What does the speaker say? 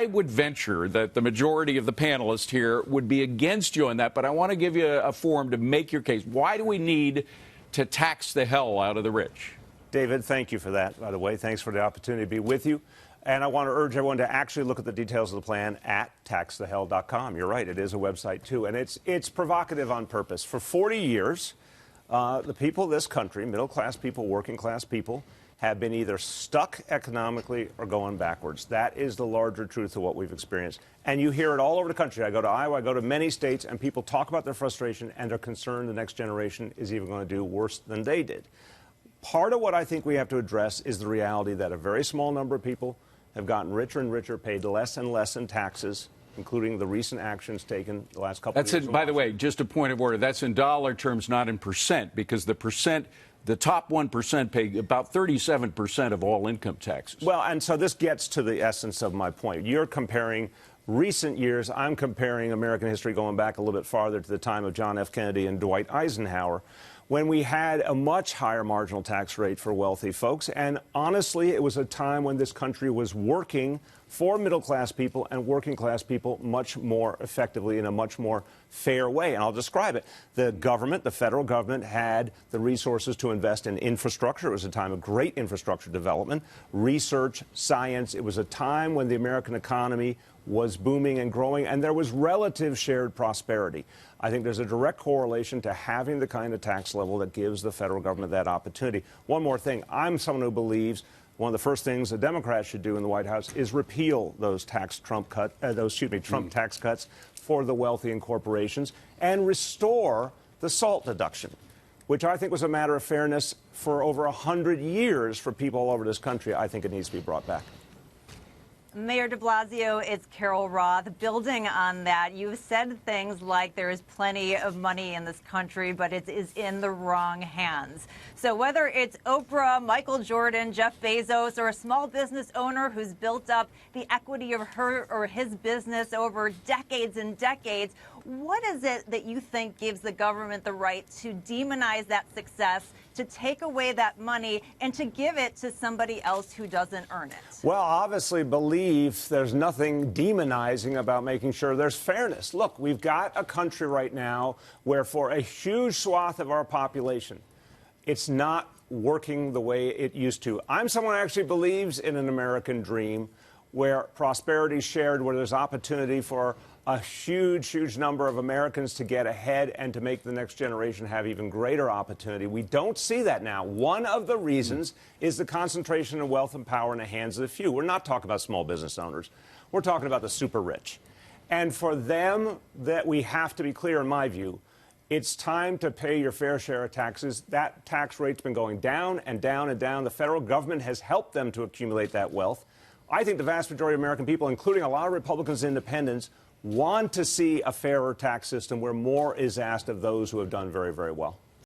I would venture that the majority of the panelists here would be against you on that, but I want to give you a forum to make your case. Why do we need to tax the hell out of the rich? David, thank you for that, by the way. Thanks for the opportunity to be with you. And I want to urge everyone to actually look at the details of the plan at taxthehell.com. You're right, it is a website, too. And it's provocative on purpose. For 40 years, the people of this country, middle-class people, working-class people, have been either stuck economically or going backwards. That is the larger truth of what we've experienced. And you hear it all over the country. I go to Iowa, I go to many states, and people talk about their frustration and are concerned the next generation is even going to do worse than they did. Part of what I think we have to address is the reality that a very small number of people have gotten richer and richer, paid less and less in taxes, including the recent actions taken the last couple of years. By the way, just a point of order, that's in dollar terms, not in percent, because the top 1% pay about 37% of all income taxes. Well, and so this gets to the essence of my point. You're comparing recent years. I'm comparing American history going back a little bit farther to the time of John F. Kennedy and Dwight Eisenhower, when we had a much higher marginal tax rate for wealthy folks. And honestly, it was a time when this country was working for middle-class people and working-class people much more effectively in a much more fair way. And I'll describe it. The government, the federal government, had the resources to invest in infrastructure. It was a time of great infrastructure development, research, science. It was a time when the American economy was booming and growing, and there was relative shared prosperity. I think there's a direct correlation to having the kind of tax level that gives the federal government that opportunity. One more thing. I'm someone who believes one of the first things a Democrat should do in the White House is repeal those Trump tax cuts for the wealthy and corporations and restore the SALT deduction, which I think was a matter of fairness for over 100 years for people all over this country. I think it needs to be brought back. Mayor de Blasio, it's Carol Roth. Building on that, you've said things like there is plenty of money in this country, but it is in the wrong hands. So whether it's Oprah, Michael Jordan, Jeff Bezos, or a small business owner who's built up the equity of her or his business over decades and decades, what is it that you think gives the government the right to demonize that success, to take away that money, and to give it to somebody else who doesn't earn it? Well, obviously believe there's nothing demonizing about making sure there's fairness. Look, we've got a country right now where for a huge swath of our population, it's not working the way it used to. I'm someone who actually believes in an American dream where prosperity is shared, where there's opportunity for a huge number of Americans to get ahead and to make the next generation have even greater opportunity. We don't see that now. One of the reasons is the concentration of wealth and power in the hands of the few. We're not talking about small business owners. We're talking about the super rich. And for them, that we have to be clear, in my view, it's time to pay your fair share of taxes. That tax rate's been going down and down and down. The federal government has helped them to accumulate that wealth. I think the vast majority of American people, including a lot of Republicans and independents, want to see a fairer tax system where more is asked of those who have done very, very well.